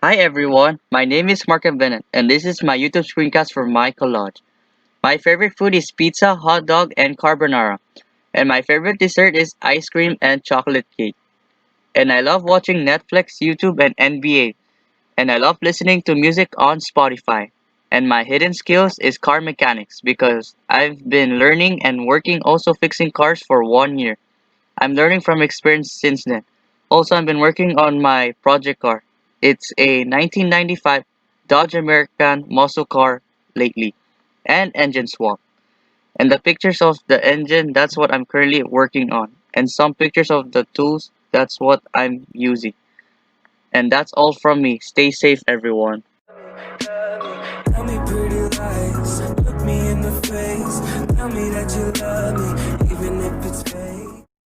Hi everyone, my name is Mark Abendan, and this is my YouTube screencast for my collage. My favorite food is pizza, hot dog, and carbonara, and my favorite dessert is ice cream and chocolate cake. And I love watching Netflix, YouTube, and NBA, and I love listening to music on Spotify. And my hidden skills is car mechanics because I've been learning and working also fixing cars for 1 year. I'm learning from experience since then. Also, I've been working on my project car. It's a 1995 Dodge American muscle car lately, and engine swap. And the pictures of the engine, that's what I'm currently working on. And some pictures of the tools, that's what I'm using. And that's all from me. Stay safe, everyone. Tell me pretty lies, look me in the face. Tell me that you love me, even if it's